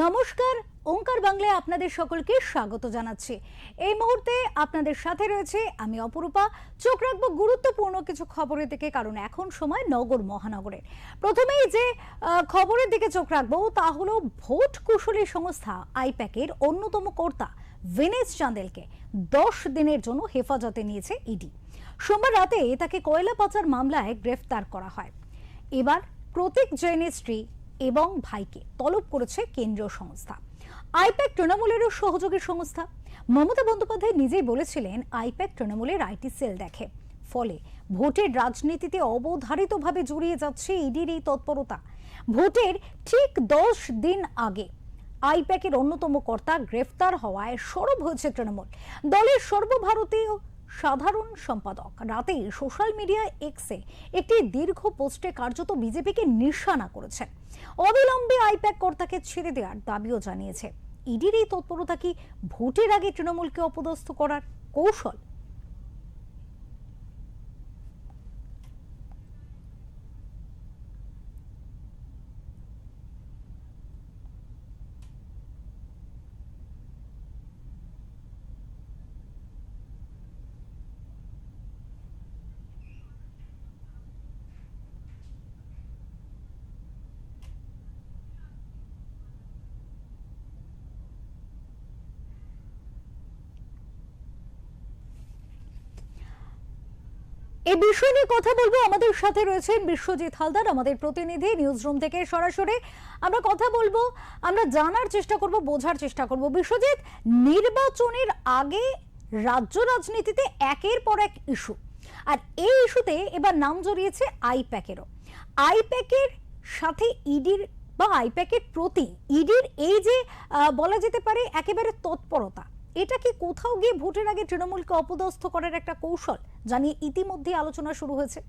নমস্কার, ওঙ্কার বাংলায় আপনাদের সকলকে স্বাগত জানাচ্ছি। এই মুহূর্তে আপনাদের সাথে রয়েছে আমি অপরূপা। চোখ রাখবো গুরুত্বপূর্ণ কিছু খবরের দিকে, কারণ এখন সময় নগর মহানগরের। প্রথমেই যে খবরের দিকে চোখ রাখবো তা হলো ভোট কুশলী সংস্থা আইপ্যাকের অন্যতম কর্তা ভিনেশ চান্দেলকে 10 দিনের জন্য হেফাজতে নিয়েছে ইডি। সোমবার রাতে তাকে কয়লা পাচার মামলায় গ্রেফতার করা হয়। এবার প্রতীক জৈনের স্ত্রী এবং ভাইকে তলব করেছে কেন্দ্রীয় সংস্থা। আইপ্যাক তৃণমূলেরও সহযোগী সংস্থা। মমতা বন্দ্যোপাধ্যায় নিজেই বলেছিলেন আইপ্যাক তৃণমূলের আইটি সেল দেখে, ফলে ভোটের রাজনীতিতে অবধারিতভাবে জড়িয়ে যাচ্ছে ইডির এই তৎপরতা। ভোটের ঠিক 10 দিন আগে আইপ্যাকের অন্যতম কর্তা গ্রেফতার হওয়ায় সরব হয়েছে তৃণমূল। দলের সর্বভারতীয় সাধারণ সম্পাদক রাতে সোশ্যাল মিডিয়া এক্সে একটি দীর্ঘ পোস্টে কার্যত বিজেপিকে নিশানা করেছেন। অবিলম্বে আইপ্যাক কর্তাকে ছেড়ে দেওয়ার দাবিও জানিয়েছে। ইডির এই তৎপরতা কি ভোটের আগে তৃণমূলকে অপদস্থ করার কৌশল? এই বিষয় নিয়ে কথা বলবো। আমাদের সাথে রয়েছেন বিশ্বজিৎ হালদার, আমাদের প্রতিনিধি নিউজ রুম থেকে সরাসরি আমরা কথা বলবো। আমরা জানার চেষ্টা করব, বোঝার চেষ্টা করব। বিশ্বজিৎ, নির্বাচনের আগে রাজ্য রাজনীতিতে একের পর এক ইস্যু, আর এই ইস্যুতে এবার নাম জড়িয়েছে আইপ্যাকেরও। আইপ্যাকের সাথে ইডির বা আইপ্যাকের প্রতি ইডির এই যে বলা যেতে পারে একেবারে তৎপরতা, এটা কি কোথাও গিয়ে ভোটের আগে তৃণমূলকে অপদস্থ করার একটা কৌশল জানিয়ে ইতিমধ্যে আলোচনা শুরু হয়েছে?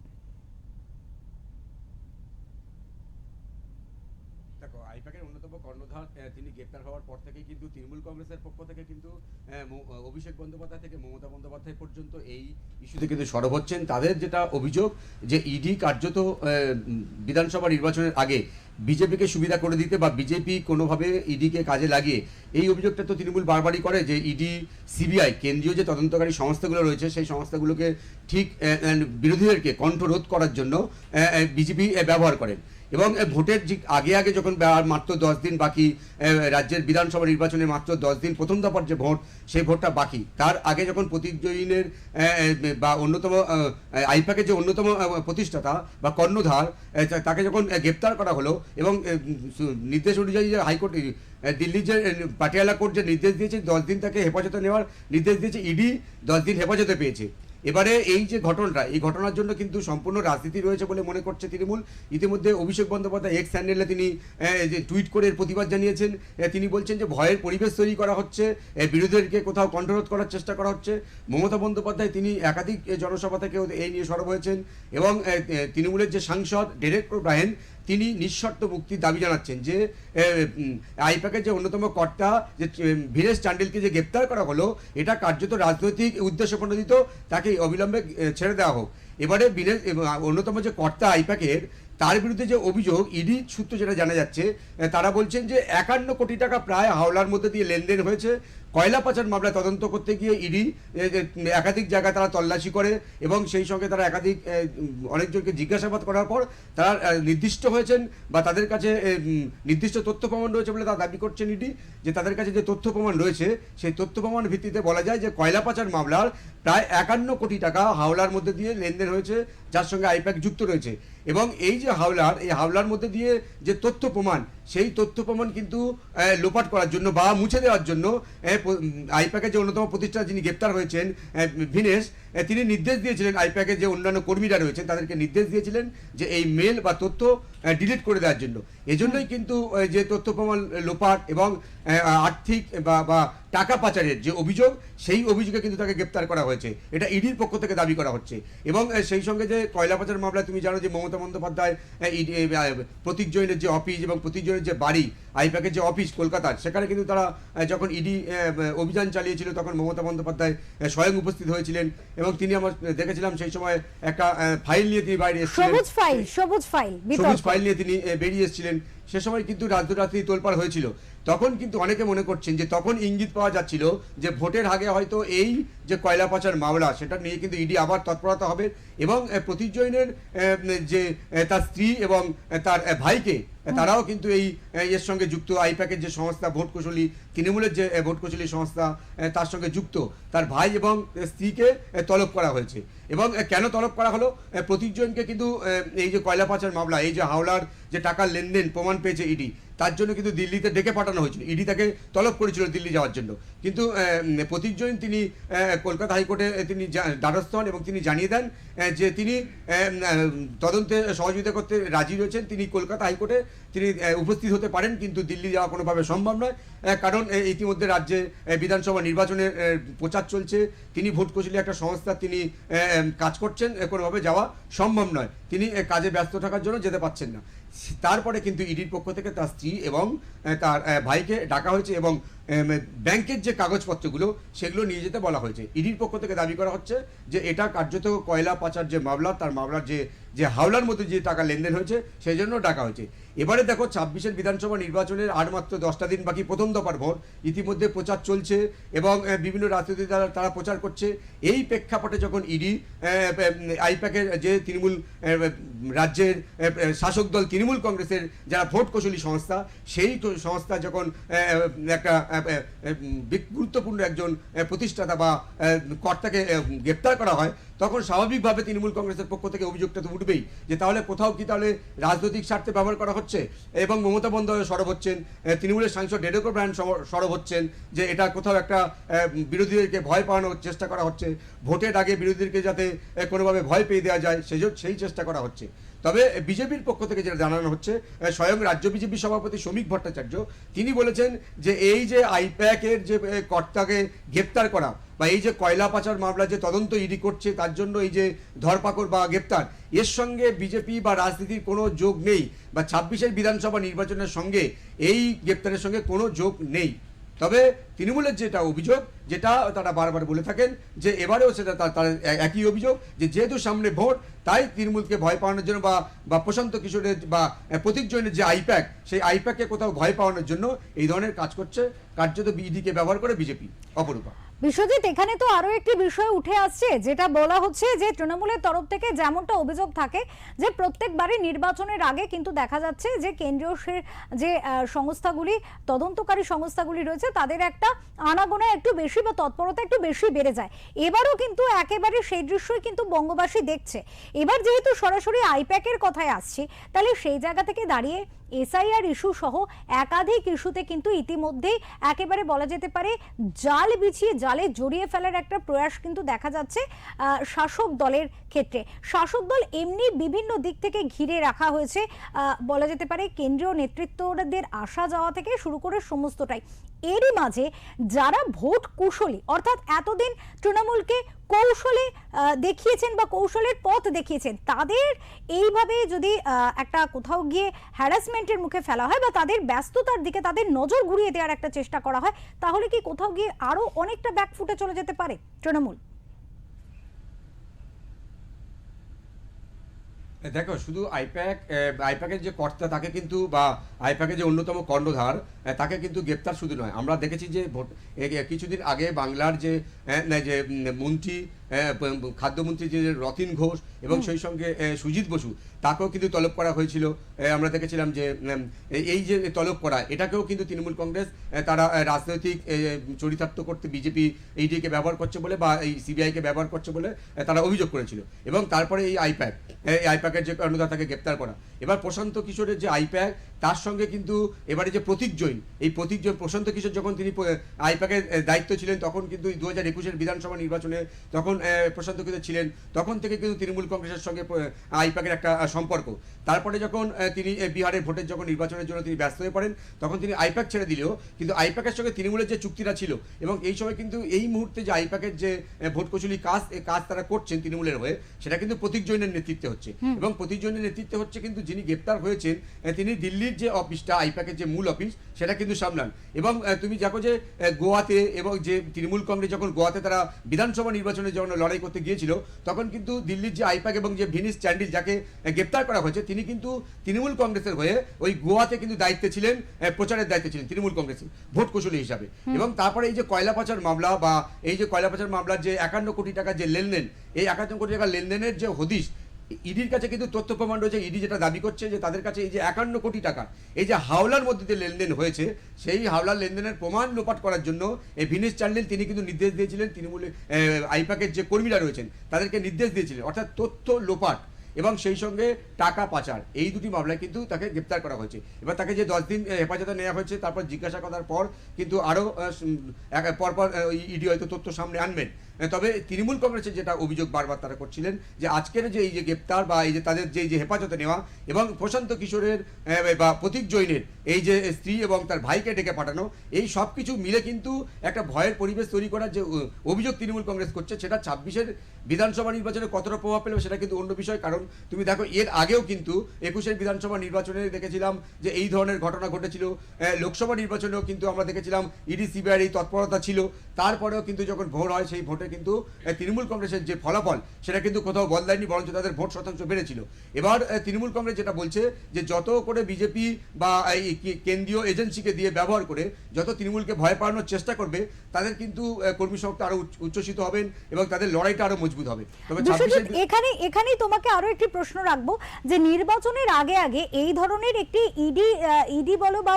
দেখো, আইপ্যাকের অন্যতম কর্ণধার তিনি গ্রেপ্তার হওয়ার পর থেকে কিন্তু তৃণমূল কংগ্রেসের পক্ষ থেকে কিন্তু অভিষেক বন্দ্যোপাধ্যায় থেকে মমতা বন্দ্যোপাধ্যায় পর্যন্ত এই ইস্যুতে কিন্তু সরব হচ্ছেন। তাদের যেটা অভিযোগ যে ইডি কার্যত বিধানসভা নির্বাচনের আগে বিজেপিকে সুবিধা করে দিতে বা বিজেপি কোনোভাবে ইডিকে কাজে লাগিয়ে, এই অভিযোগটা তো তৃণমূল বারবারই করে যে ইডি সিবিআই কেন্দ্রীয় যে তদন্তকারী সংস্থাগুলো রয়েছে সেই সংস্থাগুলোকে ঠিক বিরোধীদেরকে কণ্ঠরোধ করার জন্য বিজেপি ব্যবহার করেন। এবং ভোটের আগে আগে যখন মাত্র 10 দিন বাকি, রাজ্যের বিধানসভা নির্বাচনের মাত্র 10 দিন, প্রথম দফার যে ভোট সেই ভোটটা বাকি, তার আগে যখন প্রতীক জৈনের বা অন্যতম আইপ্যাকের যে অন্যতম প্রতিষ্ঠাতা বা কর্ণধার তাকে যখন গ্রেপ্তার করা হলো এবং নির্দেশ অনুযায়ী যে হাইকোর্ট দিল্লির যে পাটিয়ালা কোর্ট যে নির্দেশ দিয়েছে 10 দিন তাকে হেফাজতে নেওয়ার নির্দেশ দিয়েছে, ইডি 10 দিন হেফাজতে পেয়েছে। এবারে এই যে ঘটনাটা, এই ঘটনার জন্য কিন্তু সম্পূর্ণ রাজনীতি রয়েছে বলে মনে করছে তৃণমূল। ইতিমধ্যে অভিষেক বন্দ্যোপাধ্যায় এক্স হ্যান্ডেলে তিনি যে টুইট করে প্রতিবাদ জানিয়েছেন। তিনি বলছেন যে ভয়ের পরিবেশ তৈরি করা হচ্ছে, বিরোধীদেরকে কোথাও কণ্ঠরোধ করার চেষ্টা করা হচ্ছে। মমতা বন্দ্যোপাধ্যায় তিনি একাধিক জনসভা থেকে এই নিয়ে সরব হয়েছেন এবং তৃণমূলের যে সাংসদ ডেরেক ওব্রায়েন তিনি নিঃশর্ত মুক্তির দাবি জানাচ্ছেন যে আইপ্যাকের যে অন্যতম কর্তা যে ভিনেশ চান্ডেলকে যে গ্রেপ্তার করা হলো এটা কার্যত রাজনৈতিক উদ্দেশ্য প্রণোদিত, তাকে অবিলম্বে ছেড়ে দেওয়া হোক। এবারে অন্যতম যে কর্তা আইপ্যাকের তার বিরুদ্ধে যে অভিযোগ, ইডি সূত্র যেটা জানা যাচ্ছে, তারা বলছেন যে 51 কোটি টাকা প্রায় হাওলার মধ্যে দিয়ে লেনদেন হয়েছে। কয়লা পাচার মামলায় তদন্ত করতে গিয়ে ইডি একাধিক জায়গায় তারা তল্লাশি করে এবং সেই সঙ্গে তারা অনেকজনকে জিজ্ঞাসাবাদ করার পর তারা নির্দিষ্ট হয়েছেন বা তাদের কাছে নির্দিষ্ট তথ্য প্রমাণ রয়েছে বলে তারা দাবি করছেন ইডি, যে তাদের কাছে যে তথ্য প্রমাণ রয়েছে সেই তথ্য প্রমাণ ভিত্তিতে বলা যায় যে কয়লা পাচার মামলার প্রায় 51 কোটি টাকা হাওলার মধ্যে দিয়ে লেনদেন হয়েছে, যার সঙ্গে আইপ্যাক যুক্ত রয়েছে। এবং এই যে হাওলার মধ্যে দিয়ে যে তথ্য প্রমাণ, সেই তথ্য প্রমাণ কিন্তু লোপাট করার জন্য বা মুছে দেওয়ার জন্য আইপ্যাকের যে অন্যতম প্রতিষ্ঠাতা যিনি গ্রেপ্তার হয়েছেন ভিনেশ, তিনি নির্দেশ দিয়েছিলেন, আইপ্যাকের যে অন্যান্য কর্মীরা রয়েছেন তাদেরকে নির্দেশ দিয়েছিলেন যে এই মেল বা তথ্য ডিলিট করে দেওয়ার জন্য। এজন্যই কিন্তু যে তথ্য প্রমাণ লোপাট এবং আর্থিক বা টাকা পাচারের যে অভিযোগ, সেই অভিযোগে কিন্তু তাকে গ্রেপ্তার করা হয়েছে, এটা ইডির পক্ষ থেকে দাবি করা হচ্ছে। এবং সেই সঙ্গে যে কয়লা পাচার মামলায় তুমি জানো যে মমতা বন্দ্যোপাধ্যায় প্রতীক জৈনের যে অফিস এবং প্রতীক জৈনের যে বাড়ি, আইপ্যাকের যে অফিস কলকাতার, সেখানে কিন্তু তারা যখন ইডি অভিযান চালিয়েছিল তখন মমতা বন্দ্যোপাধ্যায় স্বয়ং উপস্থিত হয়েছিলেন এবং তিনি আমার দেখেছিলাম সেই সময় একটা ফাইল নিয়ে তিনি বাইরে এসেছিলেন, সবুজ ফাইল নিয়ে তিনি বেরিয়ে এসেছিলেন। সে সময় কিন্তু রাজনীতি তোলপাড় হয়েছিল। তখন কিন্তু অনেকে মনে করছেন যে তখন ইঙ্গিত পাওয়া যাচ্ছিল যে ভোটের আগে হয়তো এই যে কয়লা পাচার মামলা সেটা নিয়ে কিন্তু ইডি আবার তৎপরতা হবে এবং প্রতীক জৈনের যে তার স্ত্রী এবং তার ভাইকে তারাও কিন্তু এই এর সঙ্গে যুক্ত। আইপ্যাকের যে সংস্থা ভোট কুশলী তৃণমূলের যে ভোট কুশলী সংস্থা তার সঙ্গে যুক্ত তার ভাই এবং স্ত্রীকে তলব করা হয়েছে। এবং কেন তলব করা হলো? প্রতীক জৈনকে কিন্তু এই যে কয়লা পাচার মামলা, এই যে হাওলার যে টাকার লেনদেন প্রমাণ পেয়েছে ইডি, তার জন্য কিন্তু দিল্লিতে ডেকে পাঠানো হয়েছিল। ইডি তাকে তলব করেছিল দিল্লি যাওয়ার জন্য, কিন্তু প্রতীক জৈন তিনি কলকাতা হাইকোর্টে তিনি দ্বারস্থ হন এবং তিনি জানিয়ে দেন যে তিনি তদন্তে সহযোগিতা করতে রাজি রয়েছেন। তিনি কলকাতা হাইকোর্টে তিনি উপস্থিত হতে পারেন, কিন্তু দিল্লি যাওয়া কোনোভাবে সম্ভব নয়, কারণ ইতিমধ্যে রাজ্যে বিধানসভা নির্বাচনের প্রচার চলছে। তিনি ভোট কৌশলী একটা সংস্থা, তিনি কাজ করছেন, কোনোভাবে যাওয়া সম্ভব নয়। তিনি কাজে ব্যস্ত থাকার জন্য যেতে পারছেন না। তারপরে কিন্তু ইডির পক্ষ থেকে তার স্ত্রী এবং তার ভাইকে ডাকা হয়েছে এবং ব্যাংকের যে কাগজপত্রগুলো সেগুলো নিয়ে যেতে বলা হয়েছে। ইডির পক্ষ থেকে দাবি করা হচ্ছে যে এটা কার্যত কয়লা পাচার যে মামলা, তার মামলার যে হাওলার মধ্যে যে টাকা লেনদেন হয়েছে সেই জন্য ডাকা হয়েছে। এবারে দেখো 26-এর বিধানসভা নির্বাচনের আর মাত্র 10টা দিন বাকি, প্রথম দফার ভোট, ইতিমধ্যে প্রচার চলছে এবং বিভিন্ন রাজনৈতিক দল তারা প্রচার করছে। এই প্রেক্ষাপটে যখন ইডি আইপ্যাকের যে তৃণমূল রাজ্যের শাসক দল তৃণমূল কংগ্রেসের যারা ভোট কৌশলী সংস্থা, সেই সংস্থা যখন একটা গুরুত্বপূর্ণ একজন প্রতিষ্ঠাতা বা কর্তাকে গ্রেপ্তার করা হয়, তখন স্বাভাবিকভাবে তৃণমূল কংগ্রেসের পক্ষ থেকে অভিযোগটা তো উঠবেই যে তাহলে কোথাও কি তাহলে রাজনৈতিক স্বার্থে ব্যবহার করা হচ্ছে। এবং মমতা বন্দ্যোপাধ্যায় সরব হচ্ছেন, তৃণমূলের সাংসদ ডেরেক ওব্রায়ান সরব হচ্ছেন যে এটা কোথাও একটা বিরোধীদেরকে ভয় পাওয়ানোর চেষ্টা করা হচ্ছে, ভোটের আগে বিরোধীদেরকে যাতে কোনোভাবে ভয় পেয়ে দেওয়া যায় সেই চেষ্টা করা হচ্ছে। তবে বিজেপির পক্ষ থেকে যেটা জানানো হচ্ছে, স্বয়ং রাজ্য বিজেপি সভাপতি শ্রমিক ভট্টাচার্য তিনি বলেছেন যে এই যে আইপ্যাকের যে কর্তাকে গ্রেপ্তার করা বা এই যে কয়লা পাচার মামলা যে তদন্ত ইডি করছে তার জন্য এই যে ধরপাকড় বা গ্রেপ্তার, এর সঙ্গে বিজেপি বা রাজনীতির কোনো যোগ নেই, বা 26-এর বিধানসভা নির্বাচনের সঙ্গে এই গ্রেপ্তারের সঙ্গে কোনো যোগ নেই। তবে তৃণমূলের যেটা অভিযোগ, যেটা তারা বারবার বলে থাকেন যে এবারেও সেটা তার একই অভিযোগ যে যেহেতু সামনে ভোট, তাই তৃণমূলকে ভয় পাওয়ানোর জন্য বা প্রশান্ত কিশোরের বা প্রতীক জৈনের যে আইপ্যাক, সেই আইপ্যাককে কোথাও ভয় পাওয়ানোর জন্য এই ধরনের কাজ করছে কার্যত ইডিকে ব্যবহার করে বিজেপি। অপরূপা, বিশ্বজিৎ, এখানে তো আরো একটি বিষয় উঠে আসছে, যেটা বলা হচ্ছে যে তৃণমূলের তরফ থেকে যেমনটা অভিযোগ থাকে যে প্রত্যেকবারই নির্বাচনের আগে কিন্তু দেখা যাচ্ছে যে কেন্দ্রীয় যে সংস্থাগুলি, তদন্তকারী সংস্থাগুলি রয়েছে, তাদের একটা আনাগোনা একটু বেশি বা তৎপরতা একটু বেশি বেড়ে যায়। এবারও কিন্তু একেবারে সেই দৃশ্যই কিন্তু বঙ্গবাসী দেখছে। এবার যেহেতু সরাসরি আইপ্যাকের কথায় আসছি, তাহলে সেই জায়গা থেকে দাঁড়িয়ে এসআইআর ইস্যু সহ একাধিক ইস্যুতে কিন্তু ইতিমধ্যেই একেবারে বলা যেতে পারে জাল বিছিয়ে জালে জড়িয়ে ফেলার একটা প্রয়াস কিন্তু দেখা যাচ্ছে শাসক দলের ক্ষেত্রে। শাসক দল এমনি বিভিন্ন দিক থেকে ঘিরে রাখা হয়েছে, বলা যেতে পারে কেন্দ্রীয় নেতৃত্বদের আসা যাওয়া থেকে শুরু করে সমস্তটাই। এরই মাঝে যারা ভোট কুশলী, অর্থাৎ এতদিন তৃণমূলকে কৌশলে দেখিয়েছেন বা কৌশলের পথ দেখিয়েছেন, তাদের এইভাবে যদি একটা কোথাও গিয়ে হ্যারাসমেন্টের মুখে ফেলা হয় বা তাদের ব্যস্ততার দিকে তাদের নজর ঘুরিয়ে দেওয়ার একটা চেষ্টা করা হয়, তাহলে কি কোথাও গিয়ে আরো অনেকটা ব্যাকফুটে চলে যেতে পারে তৃণমূল? দেখো, শুধু আইপ্যাকের যে কর্তা তাকে কিন্তু, বা আইপ্যাকের যে অন্যতম কর্ণধার তাকে কিন্তু গ্রেপ্তার শুধু নয়, আমরা দেখেছি যে কিছুদিন আগে বাংলার যে মন্ত্রী, খাদ্যমন্ত্রী যে রতিন ঘোষ এবং সেই সঙ্গে সুজিত বসু, তাকেও কিন্তু তলব করা হয়েছিল। আমরা দেখেছিলাম যে এই যে তলব করা, এটাকেও কিন্তু তৃণমূল কংগ্রেস তারা রাজনৈতিক চরিতার্থ করতে বিজেপি ইডিকে ব্যবহার করছে বলে বা এই সিবিআইকে ব্যবহার করছে বলে তারা অভিযোগ করেছিল। এবং তারপরে এই আইপ্যাকের যে কর্ণধার তাকে গ্রেপ্তার করা। এবার প্রশান্ত কিশোরের যে আইপ্যাক, তার সঙ্গে কিন্তু এবারে যে প্রতীক জৈন, এই প্রতীক জৈন, প্রশান্ত কিশোর যখন তিনি আইপ্যাকের দায়িত্ব ছিলেন, তখন কিন্তু 2021-এর বিধানসভা নির্বাচনে তখন প্রশান্ত কিশোর ছিলেন, তখন থেকে কিন্তু তৃণমূল কংগ্রেসের সঙ্গে আইপ্যাকের একটা সম্পর্ক। তারপরে যখন তিনি বিহারের ভোটের যখন নির্বাচনের জন্য তিনি ব্যস্ত হয়ে পড়েন, তখন তিনি আইপ্যাক ছেড়ে দিলেও কিন্তু আইপ্যাকের সঙ্গে তৃণমূলের যে চুক্তিটা ছিল, এবং এই সময় কিন্তু এই মুহূর্তে যে আইপ্যাকের যে ভোট কৌশলী কাজ তারা করছেন তৃণমূলের হয়ে, সেটা কিন্তু প্রতীক জৈনের নেতৃত্বে হচ্ছে। এবং প্রতীক জৈনের নেতৃত্বে হচ্ছে কিন্তু যিনি গ্রেপ্তার হয়েছেন, তিনি দিল্লির যে অফিসটা, আইপ্যাকের যে মূল অফিস, সেটা কিন্তু সামলান। এবং তুমি দেখো যে গোয়াতে, এবং যে তৃণমূল কংগ্রেস যখন গোয়াতে তারা বিধানসভা নির্বাচনে যখন লড়াই করতে গিয়েছিল তখন কিন্তু দিল্লির যে আইপ্যাক এবং যে ভিনিস চ্যান্ডিল যাকে গ্রেপ্তার করা হয়েছে তিনি কিন্তু তৃণমূল কংগ্রেসের হয়ে ওই গোয়াতে কিন্তু দায়িত্বে ছিলেন, প্রচারের দায়িত্বে ছিলেন তৃণমূল কংগ্রেসের ভোট কৌশলী হিসাবে। এবং তারপরে এই যে কয়লা পাচার মামলা বা এই যে কয়লা পাচার মামলার যে 51 কোটি টাকা যে লেনদেন, এই 51 কোটি টাকা লেনদেনের যে হদিশ ইডির কাছে কিন্তু তথ্য প্রমাণ রয়েছে। ইডি যেটা দাবি করছে যে তাদের কাছে এই যে 51 কোটি টাকা এই যে হাওলার মধ্যে যে লেনদেন হয়েছে সেই হাওলার লেনদেনের প্রমাণ লোপাট করার জন্য এই ভিনিস চ্যান্ডেল তিনি কিন্তু নির্দেশ দিয়েছিলেন, তৃণমূল আইপ্যাকের যে কর্মীরা রয়েছেন তাদেরকে নির্দেশ দিয়েছিলেন, অর্থাৎ তথ্য লোপাট এবং সেই সঙ্গে টাকা পাচার, এই দুটি মামলায় কিন্তু তাকে গ্রেপ্তার করা হয়েছে। এবার তাকে যে 10 দিন হেফাজতে নেওয়া হয়েছে তারপর জিজ্ঞাসা করার পর কিন্তু আরও পরপর ইডি হয়তো তথ্য সামনে আনবেন। তবে তৃণমূল কংগ্রেসের যেটা অভিযোগ বারবার তারা করছিলেন যে আজকের যে এই যে গ্রেপ্তার বা এই যে তাদের যে হেফাজতে নেওয়া এবং প্রশান্ত কিশোরের বা প্রতীক জৈনের এই যে স্ত্রী এবং তার ভাইকে ডেকে পাঠানো, এই সব কিছু মিলে কিন্তু একটা ভয়ের পরিবেশ তৈরি করার যে অভিযোগ তৃণমূল কংগ্রেস করছে সেটা 26-এর বিধানসভা নির্বাচনে কতটা প্রভাব পেলে সেটা কিন্তু অন্য বিষয়। কারণ তুমি দেখো এর আগেও কিন্তু 21-এর বিধানসভা নির্বাচনে দেখেছিলাম যে এই ধরনের ঘটনা ঘটেছিল, লোকসভা নির্বাচনেও কিন্তু আমরা দেখেছিলাম ইডি সিবিআইয়ের এই তৎপরতা ছিল। তারপরেও কিন্তু যখন ভোট হয় সেই ভোটে কিন্তু তৃণমূল কংগ্রেসের যে ফলাফল সেটা কিন্তু কোথাও বদলায়নি, বরঞ্চ তাদের ভোট শতাংশ বেড়েছিল। এবার তৃণমূল কংগ্রেস যেটা বলছে যে যত করে বিজেপি বা এই কেন্দ্রীয় এজেন্সিকে দিয়ে ব্যবহার করে যত তৃণমূলকে ভয় পাওয়ানোর চেষ্টা করবে তাদের কিন্তু কর্মী সংখ্যা আরো উচ্ছ্বসিত হবেন এবং তাদের লড়াইটা আরো মজবুত হবে। তবে এখানেই তোমাকে আরো একটি প্রশ্ন রাখবো যে নির্বাচনের আগে আগে এই ধরনের একটি ইডি বলো বা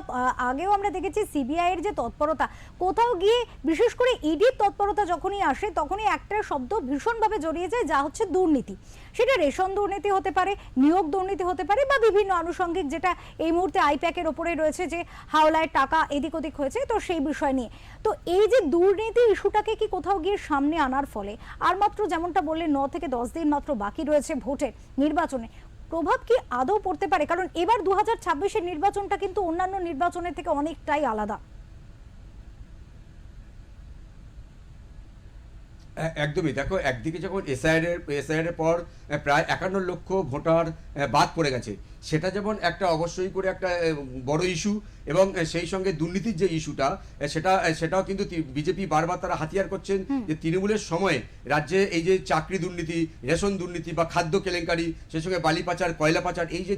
আগেও আমরা দেখেছি সিবিআই এর যে তৎপরতা, কোথাও গিয়ে বিশেষ করে ইডির তৎপরতা যখনই আসে তখনই একটা শব্দ ভীষণভাবে জড়িয়ে যায়, যা হচ্ছে দুর্নীতি। সেটা রেশন দুর্নীতি হতে পারে, নিয়োগ দুর্নীতি হতে পারে বা বিভিন্ন আনুষঙ্গিক, যেটা এই মুহূর্তে আইপ্যাকের ওপরে রয়েছে যে হাওলায় টাকা এদিক ওদিক হয়েছে, তো সেই বিষয় নিয়ে। তো এই যে দুর্নীতি ইস্যুটাকে কি কোথাও গিয়ে সামনে আনার ফলে আর মাত্র যেমনটা বললে 9 থেকে 10 দিন মাত্র বাকি রয়েছে ভোটের নির্বাচনে, প্রভাব কি আদৌ পড়তে পারে? কারণ এবার 2026-এর নির্বাচনটা কিন্তু অন্যান্য নির্বাচনের থেকে অনেকটাই আলাদা। একদমই, দেখো একদিকে যখন এসআইআর এর পর প্রায় 51 লক্ষ ভোটার বাদ পড়ে গেছে, সেটা যেমন একটা অবশ্যই করে একটা বড় ইস্যু এবং সেই সঙ্গে দুর্নীতির যে ইস্যুটা সেটাও কিন্তু বিজেপি বারবার তারা হাতিয়ার করছেন যে তৃণমূলের সময়ে রাজ্যে এই যে চাকরি দুর্নীতি, রেশন দুর্নীতি বা খাদ্য কেলেঙ্কারি, সেই সঙ্গে বালি পাচার, কয়লা পাচার, এই যে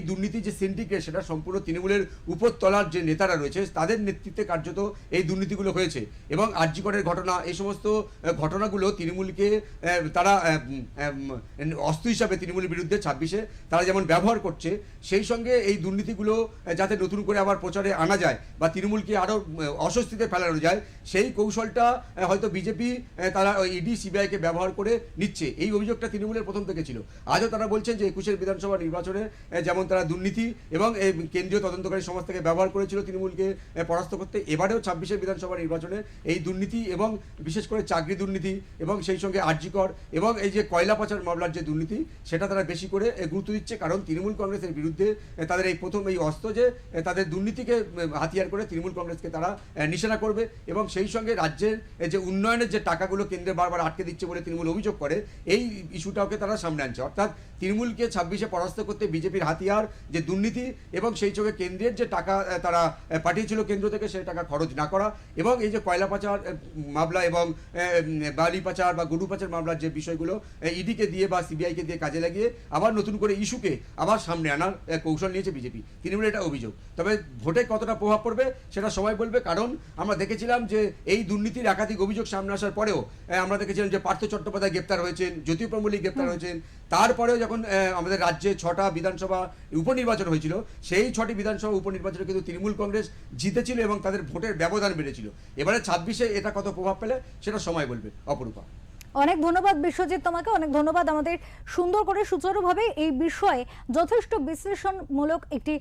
দুর্নীতি যে সিন্ডিকেট সেটা সম্পূর্ণ তৃণমূলের উপরতলার যে নেতারা রয়েছে তাদের নেতৃত্বে কার্যত এই দুর্নীতিগুলো হয়েছে। এবং আরজি করের ঘটনা, এই সমস্ত ঘটনাগুলো তৃণমূলকে তারা অস্ত্র হিসাবে তৃণমূলের বিরুদ্ধে 26-এ তারা যেমন ব্যবহার করছে, সেই সঙ্গে এই দুর্নীতিগুলো যাতে নতুন করে আবার প্রচারে আনা যায় বা তৃণমূলকে আরও অস্বস্তিতে ফেলানো যায়, সেই কৌশলটা হয়তো বিজেপি তারা ইডি সিবিআইকে ব্যবহার করে নিচ্ছে। এই অভিযোগটা তৃণমূলের প্রথম থেকে ছিল। আজও তারা বলছেন যে 21-এর বিধানসভা নির্বাচনে যেমন তারা দুর্নীতি এবং কেন্দ্রীয় তদন্তকারী সংস্থাকে ব্যবহার করেছিল তৃণমূলকে পরাস্ত করতে, এবারেও 26-এর বিধানসভা নির্বাচনে এই দুর্নীতি এবং বিশেষ করে চাকরি দুর্নীতি এবং সেই সঙ্গে আরজি কর এবং এই যে কয়লা পাচার মামলার যে দুর্নীতি সেটা তারা বেশি করে গুরুত্ব দিচ্ছে। কারণ তৃণমূল কংগ্রেসের বিরুদ্ধে তাদের এই প্রথম এই অস্ত্র যে তাদের দুর্নীতিকে হাতিয়ার করে তৃণমূল কংগ্রেসকে তারা নিশানা করবে এবং সেই সঙ্গে রাজ্যের যে উন্নয়নের যে টাকাগুলো কেন্দ্রে বারবার আটকে দিচ্ছে বলে তৃণমূল অভিযোগ করে, এই ইস্যুটাকে তারা সামনে আনছে। অর্থাৎ তৃণমূলকে 26-এ পরাস্ত করতে বিজেপির হাতিয়ার যে দুর্নীতি এবং সেই সঙ্গে কেন্দ্রের যে টাকা তারা পাঠিয়েছিল কেন্দ্র থেকে সেই টাকা খরচ না করা এবং এই যে কয়লা পাচার মামলা এবং বালি পাচার বা গরু পাচার মামলার যে বিষয়গুলো ইডিকে দিয়ে বা সিবিআইকে দিয়ে কাজে লাগিয়ে আবার নতুন করে ইস্যুকে আবার সামনে আনার কৌশল নিয়েছে বিজেপি। তৃণমূলের এটা অভিযোগ। তবে ভোটে কতটা প্রভাব পড়বে সেটা সময় বলবে। কারণ আমরা দেখেছিলাম যে এই দুর্নীতির একাধিক অভিযোগ সামনে আসার পরেও আমরা দেখেছিলাম যে পার্থ চট্টোপাধ্যায় গ্রেপ্তার হয়েছেন, জ্যোতিপ্রিয় মল্লিক গ্রেপ্তার হয়েছেন। তারপরেও যখন আমাদের রাজ্যে 6টা বিধানসভা উপনির্বাচন হয়েছিল, সেই 6টি বিধানসভা উপনির্বাচনে কিন্তু তৃণমূল কংগ্রেস জিতেছিল এবং তাদের ভোটের ব্যবধান বেড়েছিল। এবারে 26-এ এটা কত প্রভাব পেলে সেটা সময় বলবে। অপরূপা, অনেক ধন্যবাদ বিশ্বজিৎ, তোমাকে অনেক ধন্যবাদ আমাদের সুন্দর করে সুচারুভাবে এই বিষয়ে যথেষ্ট বিশ্লেষণমূলক একটি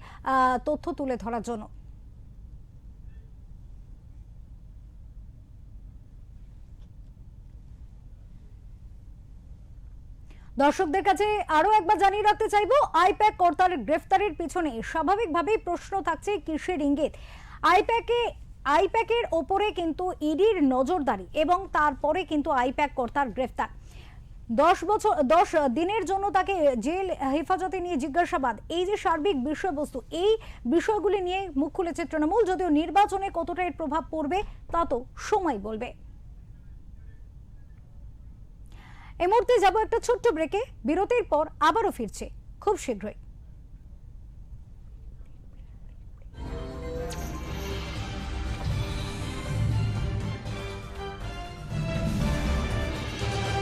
তথ্য তুলে ধরার জন্য। দর্শকদের কাছে আরো একবার জানিয়ে রাখতে চাইবো, আইপ্যাক কর্তার গ্রেফতারের পিছনে স্বাভাবিকভাবেই প্রশ্ন থাকছে কিসের ইঙ্গিত। আইপ্যাকের ওপরে কিন্তু ইডির নজরদারি এবং তারপরে কিন্তু আইপ্যাক কর্তার গ্রেফতার। 10 দিনের জন্য তাকে জেল হেফাজতে নিয়ে জিজ্ঞাসাবাদ, এই যে সার্বিক বিষয়বস্তু, এই বিষয়গুলি নিয়ে মুখ খুলেছে তৃণমূল। যদিও নির্বাচনে কতটা এর প্রভাব পড়বে তা তো সময় বলবে। এই মুহূর্তে যাব একটা ছোট্ট ব্রেকে, বিরতির পর আবারও ফিরছে খুব শীঘ্রই।